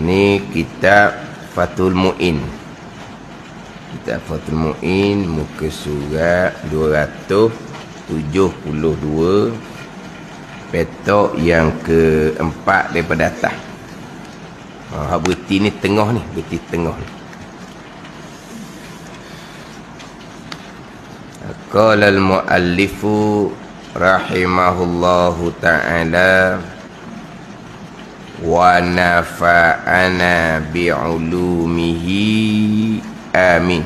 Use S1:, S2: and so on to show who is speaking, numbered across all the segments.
S1: Ni kitab Fathul Mu'in. Kitab Fathul Mu'in, muka surat 272, petok yang keempat daripada atas. Berhenti ni tengah ni, berhenti tengah ni. Qala al-muallifu rahimahullahu ta'ala wa nafa'ana bi'ulumihi amin.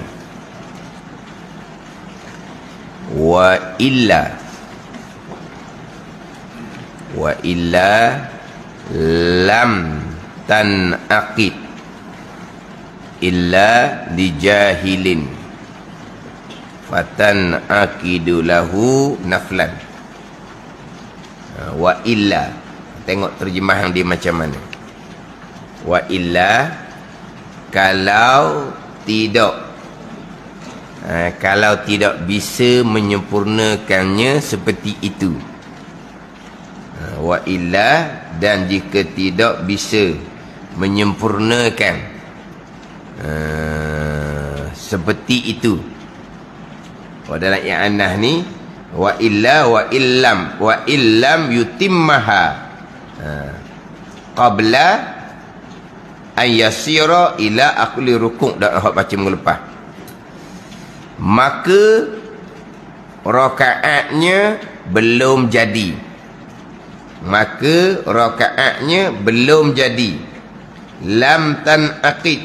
S1: Wa illa lam tanaqid illa lijahilin fatan akidu lahu naflan. Wa illa, tengok terjemahan dia macam mana. Wa illa, kalau tidak bisa menyempurnakannya seperti itu. Wa illa, dan jika tidak bisa menyempurnakan seperti itu. Dalam i'anah ni, wa illa wa illam yutimmaha qabla an yasira ila aqli rukuk. Dak hak baca minggu lepas. Maka rakaatnya belum jadi. Lam tanaqid.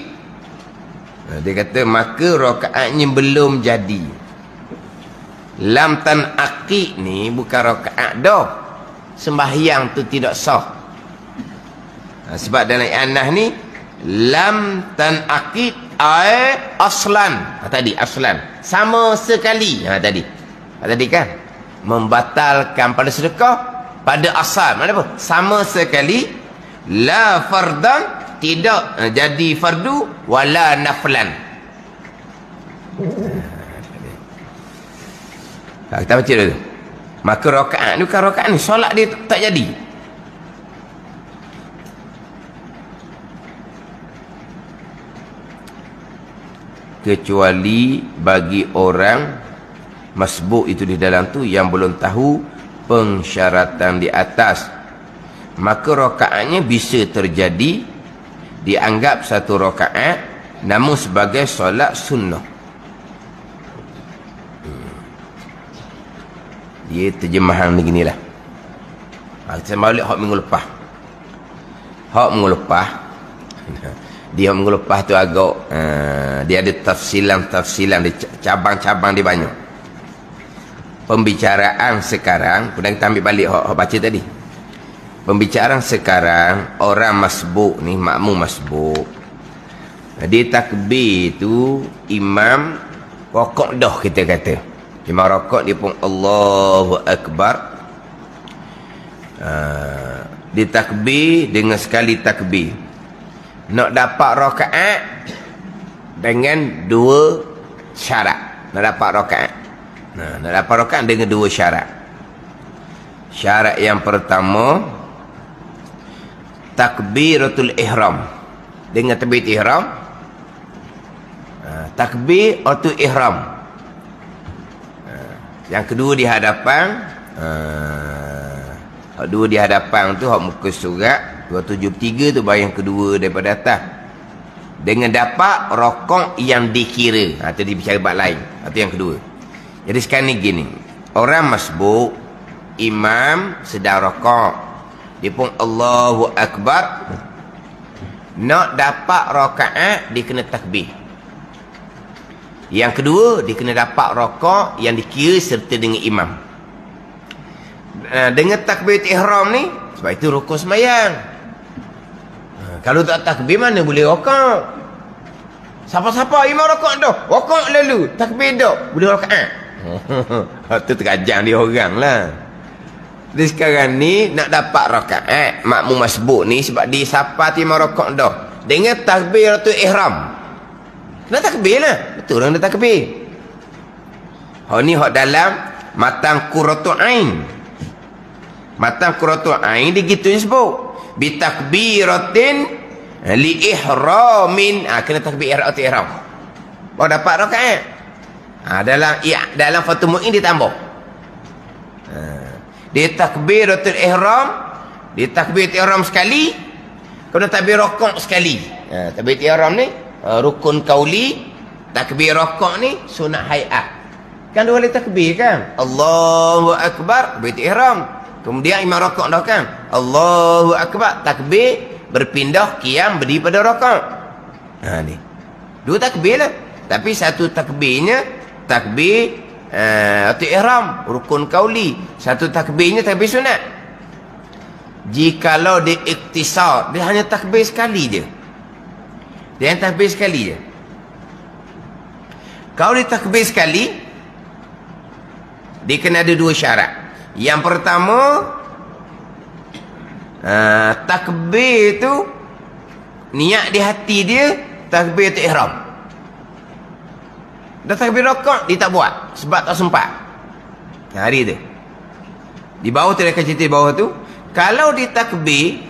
S1: Dia kata maka rakaatnya belum jadi. Lam tanaqid ni bukan rakaat dah. Sembahyang tu tidak sah. Sebab dalam i'anah ni lam tanaqid aslan. Tadi aslan, sama sekali. Tadi kan membatalkan pada sedekah pada asal. Mana apa? Sama sekali. La fardan, tidak jadi fardu, wala naflan. Kita baca dulu. Maka rakaat ni bukan rakaat ni, solat dia tak jadi. Kecuali bagi orang masbuk itu di dalam tu yang belum tahu pensyaratan di atas, maka rakaatnya bisa terjadi, dianggap satu rakaat namun sebagai solat sunnah. Dia terjemahan beginilah. Kita balik hak minggu lepas. Dia minggu lepas tu agak dia ada tafsilan, dia cabang-cabang dia banyak. Pembicaraan sekarang, kemudian kita ambil balik hak baca tadi. Pembicaraan sekarang, orang masbuk ni, makmum masbuk, dia takbir tu imam rokok dah, kita kata imam rokok, dia pun Allahu Akbar. Dia takbir dengan sekali takbir. Nak dapat rakaat dengan dua syarat. Nak dapat rakaat dengan dua syarat. Syarat yang pertama, takbiratul ihram. Dengan takbir ihram, takbiratul ihram. Yang kedua di hadapan, dua di hadapan tu hak muka surat 273 tu, bahagian kedua daripada atas. Dengan dapat rokok yang dikira. Tadi bicara bab lain. Itu yang kedua. Jadi sekarang ni gini, orang masbuk, imam sedang rokok, dia pun Allahu Akbar. Nak dapat rakaat, dia kena takbir. Yang kedua, dia kena dapat rokok yang dikira serta dengan imam. Dengan takbir ihram ni, sebab itu rukun sembahyang. Kalau tak takbir, mana boleh rokok? Siapa-siapa imam rokok dah, rokok lalu takbir dah, boleh rakaat. Itu terkajang dia orang lah. Jadi sekarang ni nak dapat rakaat makmum masbuk ni, sebab dia siapa imam rokok dah, dengan takbiratul ihram, kena takbir lah. Betul orang dia takbir. Hak ni hak dalam matan qurratul ain. Matan qurratul ain dia gitu sebut. Bi takbiratin Li ihramin. Kena takbir ihram. Baru dapat rakaat. Dalam Fathul Mu'in dia tambah. Dia takbiratul ihram, dia takbiratul ihram sekali, kemudian takbir rakaat sekali. Takbiratul ihram ni rukun kauli, takbir rakaat ni sunat hay'ah. Kan dua kali takbir kan? Allahu akbar, takbiratul ihram. Kemudian imam rakaat dah kan? Allahu akbar, takbir berpindah qiyam berdiri pada rakaat. Ni. Dua takbir lah. Tapi satu takbirnya takbir atau ihram rukun kauli, satu takbirnya takbir sunat. Jikalau dia iktisar, dia hanya takbir sekali je, dia hanya takbir sekali je. Kalau dia takbir sekali, dia kena ada dua syarat. Yang pertama, takbir tu niat di hati dia takbir tu ihram. Dah takbir rakaat dia tak buat sebab tak sempat. Hari tu di bawah tu dia akan cerita di bawah tu, kalau dia takbir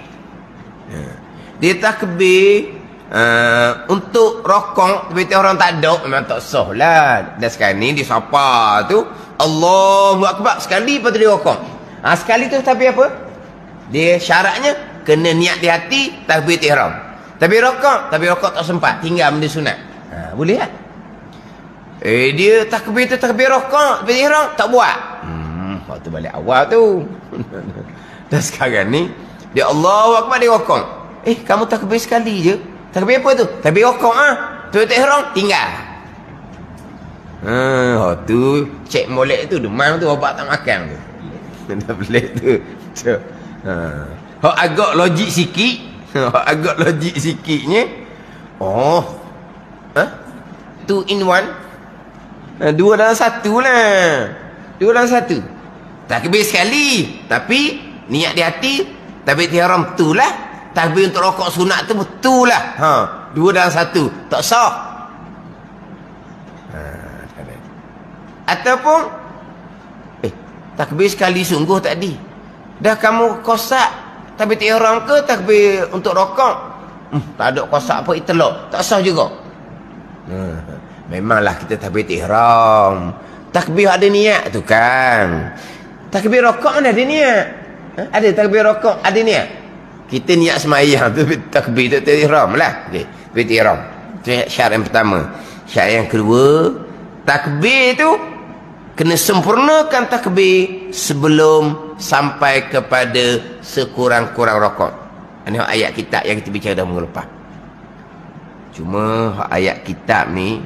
S1: untuk rakaat tapi orang tak ada, memang tak sah lah. Dan sekarang ni dia sapa tu Allahu akbar sekali, lepas tu dia rakaat. Sekali tu tapi apa? Dia syaratnya kena niat di hati takbir ihram. Tapi rakaat tak sempat, tinggal benda sunat. Boleh tak? Dia takbir tu takbir rakaat, takbir ihram tak buat. Waktu balik awal tu. Dan sekarang ni dia Allahu akbar, dia rakaat. Kamu takbir sekali je. Takbir apa tu? Takbir rakaat takbir ihram tinggal. Tu cek molek tu demam tu, obat tak makan tu. Dah pelik tu. Agak logik sikit. Agak logik sikitnya. 2 in 1. Dua dalam satu lah. Dua dalam satu. Takbir sekali, tapi niat di hati takbir ihram betul lah. Takbir untuk rakaat sunat tu betul lah. Dua dalam satu. Tak sah. Ataupun takbir sekali sungguh tadi, dah kamu kosak takbir ihram ke takbir untuk rakaat? Tak ada kosak apa, itelok. Tak sah juga. Memanglah kita takbir ihram, takbir ada niat tu kan. Takbir rakaat mana ada niat? Ada takbir rakaat ada niat. Kita niat semayang tu takbir tu ihram lah. Okey, takbir ihram. Itu syarat yang pertama. Syarat yang kedua, takbir tu kena sempurnakan takbir sebelum sampai kepada sekurang-kurang rakaat. Ini ayat kitab yang kita bicara dah minggu lepas. Cuma ayat kitab ni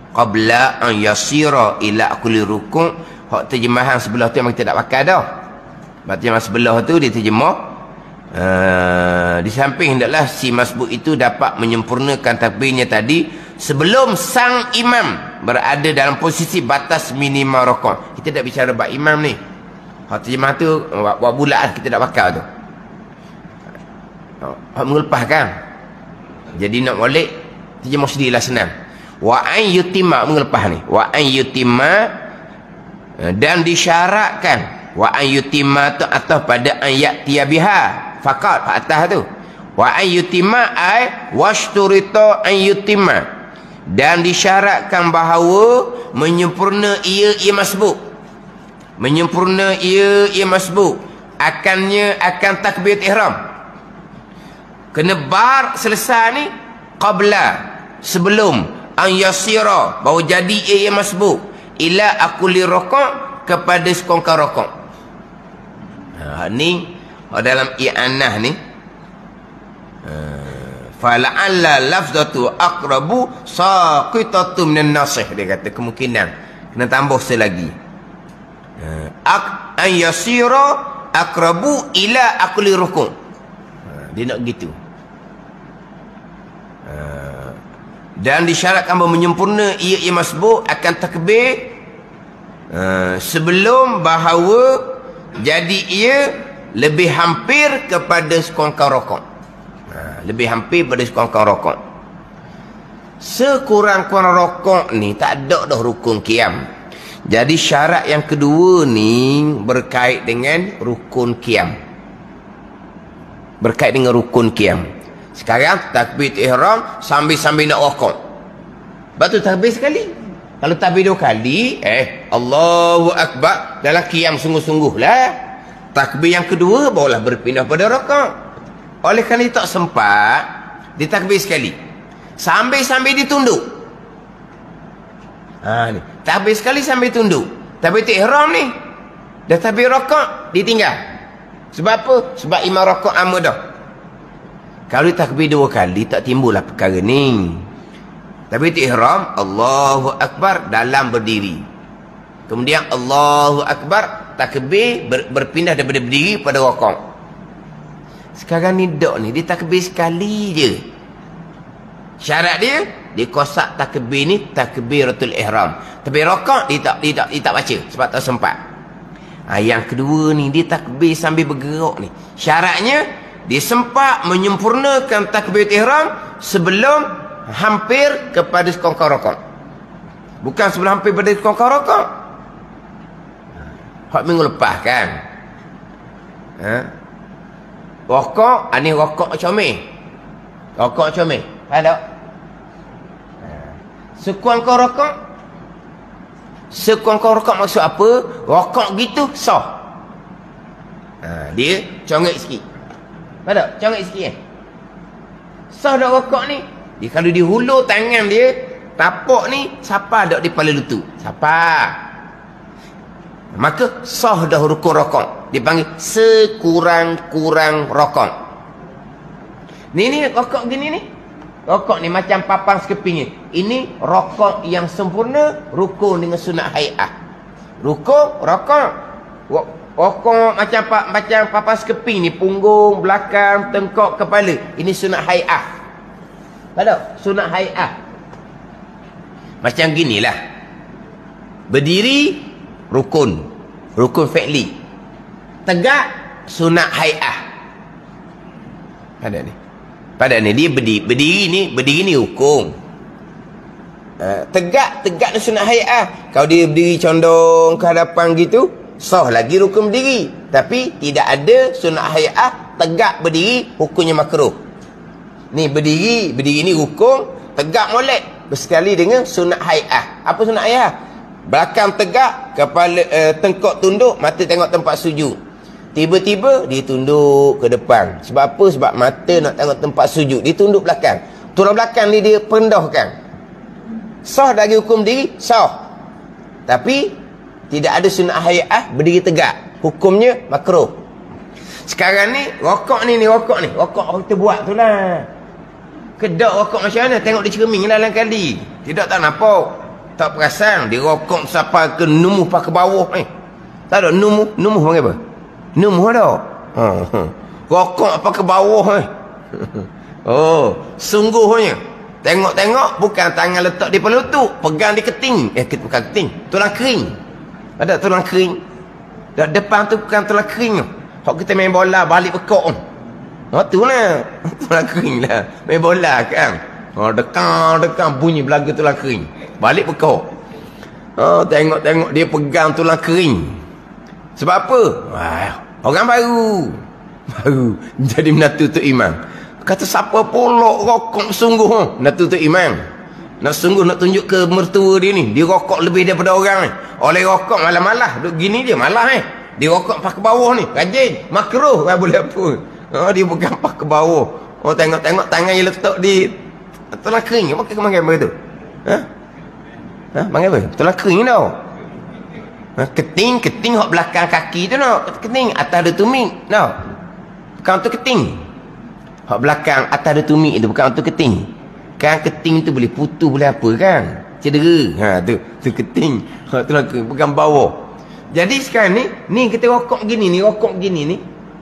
S1: qabla an yasira ila kulli rukun, hak terjemahan sebelah tu memang kita tak pakai dah. Terjemahan sebelah tu dia terjemah di samping hendaklah si masbuk itu dapat menyempurnakan takbirnya tadi sebelum sang imam berada dalam posisi batas minimal rakaat. Kita tak bicara bab imam ni. Hak terjemah tu buat bulat kita tak pakai tu. Hak mengelepah kan. Jadi nak molek terjemah sendirilah senang. Wa an yutimma, mengelepah ni. Wa an yutimma, dan disyaratkan wa an yutimma tu atas pada an ya'tiya biha faqat atas tu. Wa an yutimma ay washturita an yutimma, dan disyaratkan bahawa menyempurna ia masbuk. Menyempurna ia masbuk akan takbir ihram. Kena bar selesai ni qabla, sebelum an yasira, bahawa jadi ia masbuk ila akuli rakaat, kepada sekongkang rakaat. Ni dalam i'anah ni fala'alla lafzatu aqrabu saqitatu minan nasih, dia kata kemungkinan kena tambah selagi an yasira aqrabu ila akuli rakaat. Dia nak gitu. Dan disyaratkan bahawa menyempurna ia masbuk akan takbir sebelum bahawa jadi ia lebih hampir kepada sekongkang rakaat. Lebih hampir pada sekongkang rakaat. Sekurang-kurang rakaat ni tak ada dah rukun qiyam. Jadi syarat yang kedua ni berkait dengan rukun qiyam. Berkait dengan rukun qiyam. Sekarang takbir ihram sambil-sambil nak rokok. Lepas tu takbir sekali. Kalau takbir 2 kali, Allahu Akbar dalam qiyam sungguh-sungguh lah. Takbir yang kedua barulah berpindah pada rokok. Oleh kerana tak sempat, ditakbir sekali. Sambil-sambil ditunduk. Ni. Takbir sekali sambil tunduk. Takbir ihram ni. Dah takbir rokok, ditinggal. Sebab apa? Sebab imam rokok ama dah. Kalau takbir 2 kali, tak timbullah perkara ni. Takbir ihram, Allahu Akbar dalam berdiri. Kemudian Allahu Akbar, takbir berpindah daripada berdiri pada rokok. Sekarang ni dok ni, dia takbir sekali je. Syarat dia, dia kosak takbir ni takbiratul ihram. Tapi rokok dia tak baca sebab tak sempat. Yang kedua ni, dia takbir sambil bergerak ni. Syaratnya, dia sempat menyempurnakan takbir ihram sebelum hampir kepada sekongkol rokok. Bukan sebelum hampir pada sekongkol rokok. Hak minggu lepas kan. Rokok, ni rokok comel. Rokok comel. Ada. Sekongkol rokok. Sekongkol rokok maksud apa? Rokok gitu sah. Dia congek sikit. Ada? Congek sikit sah dak rokok ni. Dia kalau dihulur tangan dia, tapak ni, siapa dak di kepala lutut? Siapa? Maka sah dah rukun rokok. Dipanggil sekurang-kurang rokok. Ni rokok gini ni. Rokok ni macam papang sekeping ni. Ini rokok yang sempurna, rukun dengan sunat hai'ah. Rukun, rokok. Rokok macam papang sekeping ni, punggung, belakang, tengkok, kepala. Ini sunat hai'ah. Tahu? Sunat hai'ah. Macam ginilah. Berdiri, rukun. Rukun fi'li. Tegak, sunat hai'ah. Pada ni dia berdiri ni rukun. Tegak ni sunat hai'ah. Kalau dia berdiri condong ke hadapan gitu, sah lagi rukun berdiri. Tapi tidak ada sunat hai'ah. Tegak berdiri, hukumnya makruh. Ni berdiri ni rukun. Tegak molek bersekali dengan sunat hai'ah. Apa sunat hai'ah? Belakang tegak, kepala tengkok tunduk, mata tengok tempat sujud. Tiba-tiba dia tunduk ke depan. Sebab apa? Sebab mata nak tengok tempat sujud. Dia tunduk belakang. Tulang belakang ni dia pendahkan. Sah dari hukum diri? Sah. Tapi tidak ada sunat hai'ah berdiri tegak. Hukumnya makruh. Sekarang ni rokok ni rokok kita buat tu lah. Kedok rokok macam mana? Tengok dia cermin lah lain kali. Tidak tak nampak. Tak perasan. Dia rokok sampai ke numuh ke bawah ni. Tak ada numuh panggil apa? Numuh ada. Rokok apa ke bawah ni. Sungguhnya. Tengok bukan tangan letak di pelutut, pegang di keting. Bukan keting, tulang kering. Ada tulang kering. Depan tu bukan tulang kering. Hak kita main bola balik bekok. Tu lah. Tulang kering lah. Main bola kan. Dekat bunyi belaga tulang kering. Balik bekok. Tengok dia pegang tulang kering. Sebab apa? Orang baru jadi menatutu imam. Kata siapa pula rokok sungguh menatutu imam. Nak tunjuk ke mertua dia ni. Dia rokok lebih daripada orang ni. Oleh rokok malah-malah. Duk gini dia malah Dia rokok pakai bawah ni. Rajin. Makruh. Boleh apa. Dia bukan pakai bawah. Tengok tangan yang letak di tulang kering. Makan begitu. Makan apa? Tulang kering tau. Keting hok belakang kaki tu no. Keting atas ada tumit no. Bukan tu keting. Hok belakang atas ada tumit itu bukan tu keting. Kan keting tu boleh putus boleh apa kan? Cedera. Tu keting. Hok tu bukan bawah. Jadi sekarang ni kita rokok gini ni.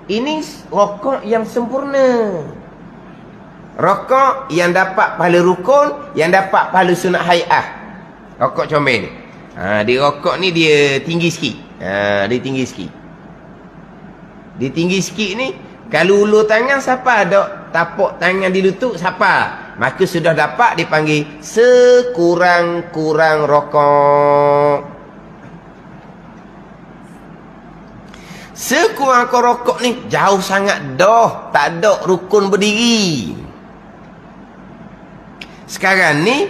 S1: Ini rokok yang sempurna. Rokok yang dapat pahala rukun, yang dapat pahala sunat hai'ah. Rokok comel ni. Dia rokok ni dia tinggi sikit. Dia tinggi sikit ni. Kalau ulur tangan siapa ada tapak tangan di lutut siapa? Maka sudah dapat dipanggil sekurang-kurang rokok. Sekurang-kurang rokok ni jauh sangat dah. Tak ada rukun berdiri. Sekarang ni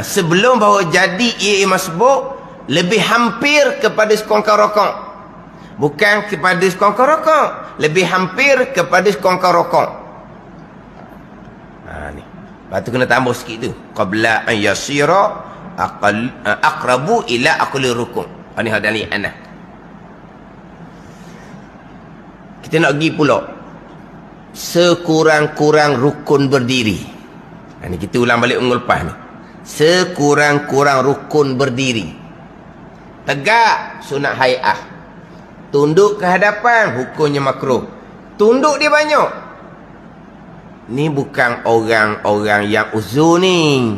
S1: sebelum baru jadi ia masbuk, lebih hampir kepada sekongkang rokok. Bukan kepada sekongkang rokok, lebih hampir kepada sekongkang rokok. Ni. Lepas tu kena tambah sikit tu. Qabla an yasira aqrabu ila aqli rukun. Ni hadani ana. Kita nak pergi pula sekurang-kurang rukun berdiri. Ni kita ulang balik minggu lepas ni. Sekurang-kurang rukun berdiri. Tegak sunat hai'ah. Tunduk ke hadapan hukumnya makruh. Tunduk dia banyak. Ni bukan orang-orang yang uzur ni.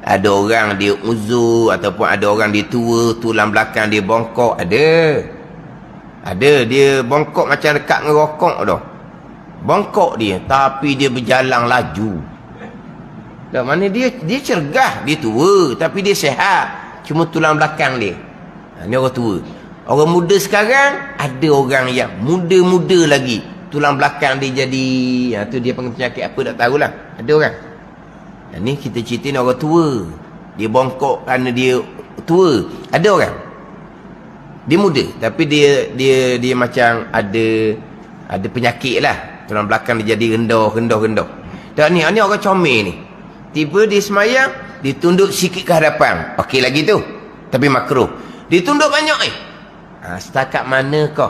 S1: Ada orang dia uzur ataupun ada orang dia tua, tulang belakang dia bongkok, ada dia bongkok macam dekat dengan rokok dah. Bongkok dia tapi dia berjalan laju. Dah mana dia cergah, dia tua tapi dia sihat. Cuma tulang belakang dia. Ni orang tua. Orang muda sekarang ada orang yang muda-muda lagi. Tulang belakang dia jadi tu dia panggil penyakit apa tak tahulah. Ada orang. Ni kita cerita ni orang tua. Dia bongkok kerana dia tua. Ada orang. Dia muda tapi dia macam ada penyakit lah. Tulang belakang dia jadi rendah. Dan ni orang comel ni. Tiba dia semayang, ditunduk sikit ke hadapan. Okey lagi tu. Tapi makruh. Ditunduk banyak setakat mana kau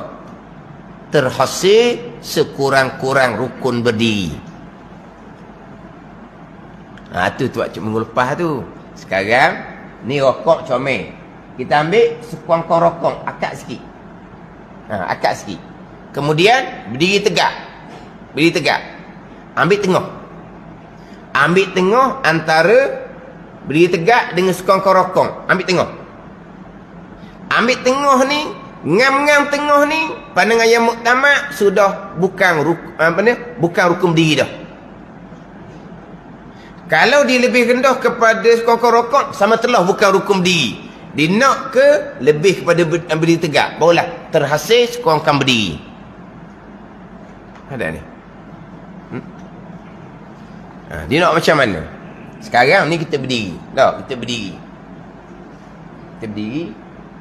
S1: terhasil sekurang-kurang rukun berdiri. Tu waktu minggu lepas tu. Sekarang ni rokok comel. Kita ambil sekuangkang rokok, akak sikit. Akak sikit. Kemudian berdiri tegak. Ambil tengah. Ambil tengah antara berdiri tegak dengan sekuangkang rokok. Ambil tengah ni, ngam-ngam tengah ni, pandangan yang muktamad sudah bukan rukun berdiri dah. Kalau dia lebih rendah kepada sekongkang rokok, sama telah bukan rukun berdiri. Dia nak ke lebih kepada berdiri tegak, barulah terhasil sekongkang berdiri. Ada ni. Dia nak macam mana? Sekarang ni kita berdiri. Kita berdiri.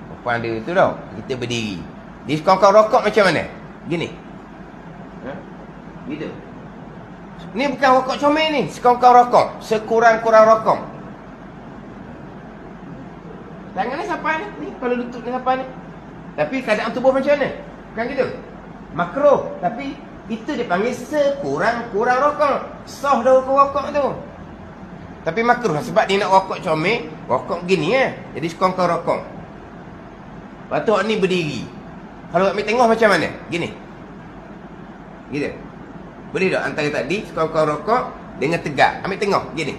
S1: Depan dia tu tau. Kita berdiri. Di sekongkang rokok macam mana? Gini. Gitu. Ni bukan rokok comel ni. Sekongkang rokok. Sekurang-kurang rokok. Tangan ni sampai ni. Kalau lutut ni sampai ni. Tapi keadaan tubuh macam mana? Bukan gitu. Makruh. Tapi itu dipanggil sekurang-kurang rokok. Sah dah rokok tu. Tapi makruh. Sebab dia nak rokok comel. Rokok gini Jadi sekongkang rokok. Lepas tu ni berdiri. Kalau ambil tengah macam mana? Gini. Gitu. Boleh tak antara tadi sekongkang rokok dengan tegak. Ambil tengah. Gini.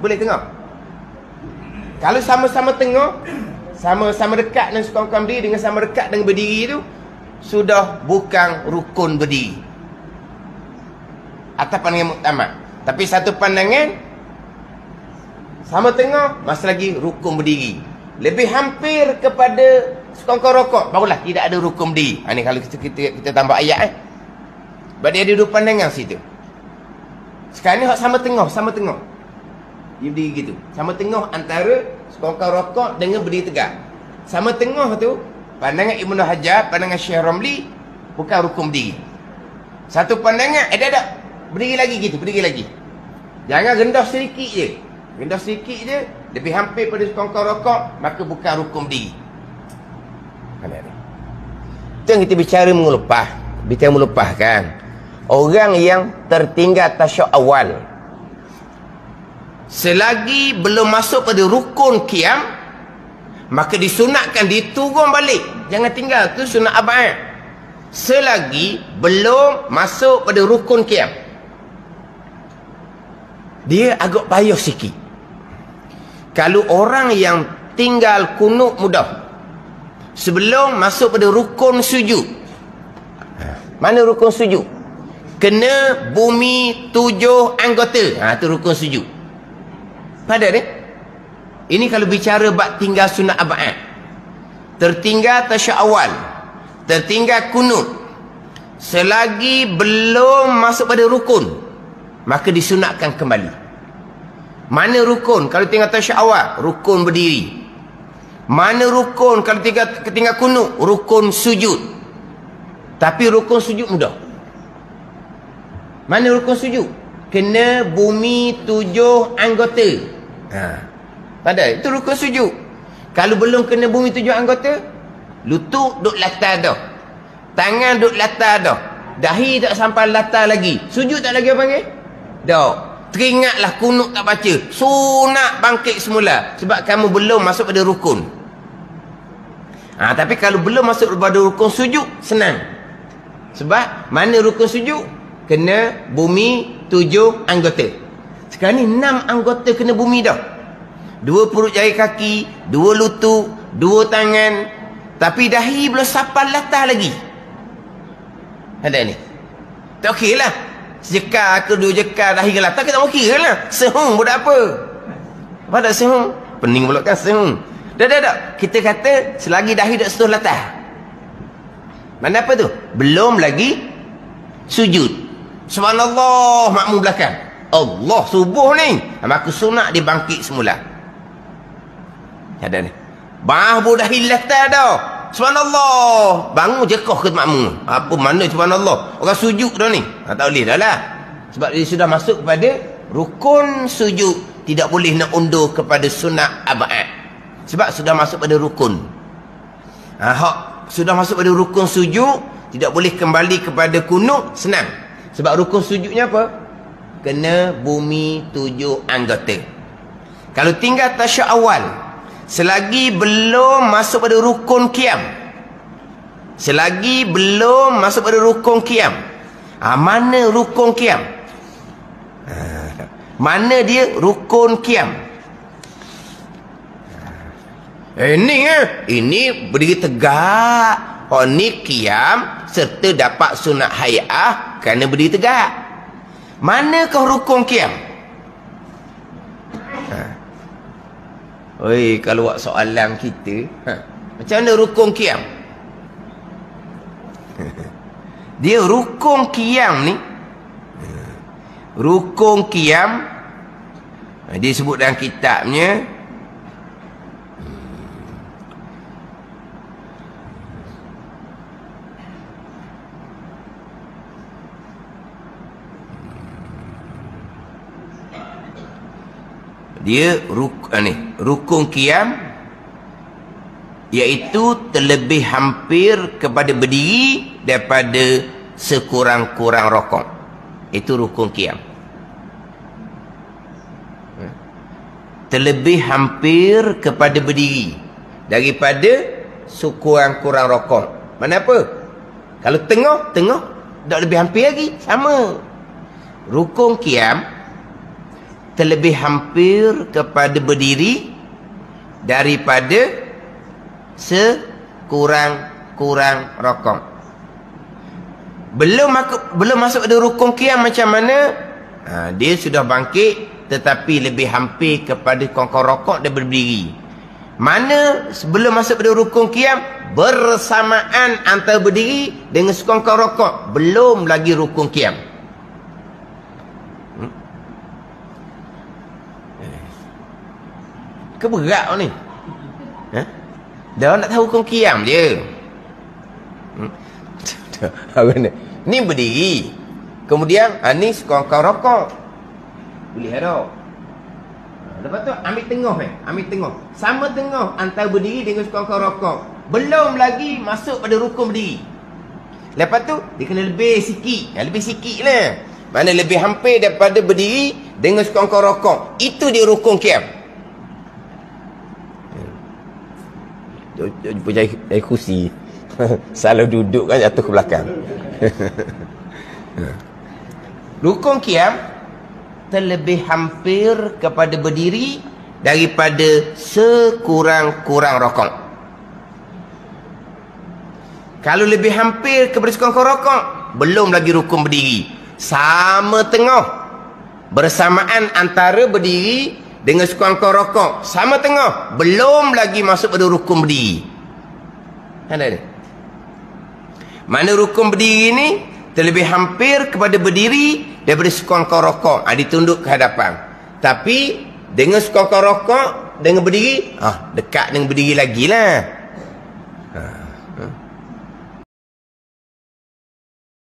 S1: Boleh tengah? Kalau sama-sama tengah, sama-sama dekat dengan sekongkang berdiri, dengan sama dekat dengan berdiri tu, sudah bukan rukun berdiri. Atas pandangan muktamad. Tapi satu pandangan, sama tengah, masih lagi rukun berdiri. Lebih hampir kepada sekongkang rokok, barulah tidak ada rukun berdiri. Ni kalau kita tambah ayat sebab dia ada dua pandangan situ. Sekarang ni sama tengah. Dia berdiri gitu. Sama tengah antara sekongkang rokok dengan berdiri tegak. Sama tengah tu, pandangan Ibnu Hajar, pandangan Syekh Ramli, bukan rukun berdiri. Satu pandangan, ada. Berdiri lagi gitu, berdiri lagi. Jangan rendah sedikit je. Lebih hampir pada sekongkang rokok, maka bukan rukun berdiri. Itu yang kita bicara minggu lepas kan. Orang yang tertinggal tasyahud awal, selagi belum masuk pada rukun qiyam, maka disunatkan diturun balik. Jangan tinggal tu sunat abad. Selagi belum masuk pada rukun qiyam, dia agak payah sikit. Kalau orang yang tinggal kunut mudah sebelum masuk pada rukun sujud. Mana rukun sujud? Kena bumi 7 anggota. Tu rukun sujud. Pada ni. Ini kalau bicara bab tinggal sunat abad. Tertinggal tasyahud awal. Tertinggal kunut. Selagi belum masuk pada rukun, maka disunatkan kembali. Mana rukun kalau tinggal tasyahud awal? Rukun berdiri. Mana rukun kalau tinggal kunut? Rukun sujud. Tapi rukun sujud mudah. Mana rukun sujud? Kena bumi 7 anggota. Pada itu rukun sujud. Kalau belum kena bumi 7 anggota, lutut duk latar dah, tangan duk latar dah, dahi tak sampai latar lagi, sujud tak lagi apa panggil? Dah. Teringatlah kunut tak baca, sunat bangkit semula sebab kamu belum masuk pada rukun. Tapi kalau belum masuk pada rukun sujud, senang. Sebab mana rukun sujud? Kena bumi 7 anggota. Sekarang ni 6 anggota kena bumi dah. 2 perut jari kaki, 2 lutut, 2 tangan. Tapi dahi belum sampai latar lagi. Ada ni. Tak okey lah. Sejekar ke 2 jekar dahi ke latar, kita tak okey lah. Sehung budak apa? Apa tak sehung? Pening pula kan sehung. Dah. Kita kata selagi dahi tak sentuh latar. Mana apa tu? Belum lagi sujud. Subhanallah, makmum belakang. Allah subuh ni. Maka sunat dia bangkit semula. Ada ni. Bahu dah latar dah. Subhanallah. Bangun jekoh ke makmum. Apa mana subhanallah? Orang sujud dah ni. Tak boleh dah lah. Sebab dia sudah masuk kepada rukun sujud. Tidak boleh nak undur kepada sunat abad. Sebab sudah masuk pada rukun. Hak sudah masuk pada rukun sujud, tidak boleh kembali kepada kunut, senang. Sebab rukun sujudnya apa? Kena bumi 7 anggota. Kalau tinggal tasyahud awal, selagi belum masuk pada rukun qiyam, selagi belum masuk pada rukun qiyam, mana rukun qiyam? Mana dia rukun qiyam? Ini berdiri tegak. Ni qiyam serta dapat sunat hay'ah kerana berdiri tegak. Manakah rukun qiyam? Oi, kalau buat soalan kita, macam mana rukun qiyam? Dia rukun qiyam ni, rukun qiyam dia sebut dalam kitabnya, dia rukun qiyam iaitu terlebih hampir kepada berdiri daripada sekurang-kurang rokok. Itu rukun qiyam. Terlebih hampir kepada berdiri daripada sekurang-kurang rokok. Mana apa? Kalau tengah tak lebih hampir lagi, sama. Rukun qiyam terlebih hampir kepada berdiri daripada sekurang-kurang rokok. Belum masuk pada rukun qiyam macam mana? Dia sudah bangkit tetapi lebih hampir kepada kongkong rokok dan berdiri. Mana sebelum masuk pada rukun qiyam bersamaan antara berdiri dengan sekongkong rokok, belum lagi rukun qiyam. Keberat ni. Dia nak tahu hukum qiyam je. Ni berdiri. Kemudian ni sekongkong rokok. Boleh ada. Lepas tu ambil tengah ambil tengah. Sama tengah antara berdiri dengan sekongkong rokok. Belum lagi masuk pada rukun berdiri. Lepas tu dia kena lebih sikit. Lebih sikit lah. Mana lebih hampir daripada berdiri dengan sekongkong rokok. Itu dia rukun qiyam. Jumpa jari kursi. Salah duduk kan, jatuh ke belakang. Rukun qiyam terlebih hampir kepada berdiri daripada sekurang-kurang rokok. Kalau lebih hampir kepada sekurang-kurang rokok, belum lagi rukun berdiri. Sama tengah. Bersamaan antara berdiri dengan sekongkong rokok, sama tengah, belum lagi masuk pada rukun berdiri. Ada. Mana rukun berdiri ni terlebih hampir kepada berdiri daripada sekongkong rokok. Ditunduk ke hadapan. Tapi Dengan suka rokok, dengan berdiri, dekat dengan berdiri lagi lah.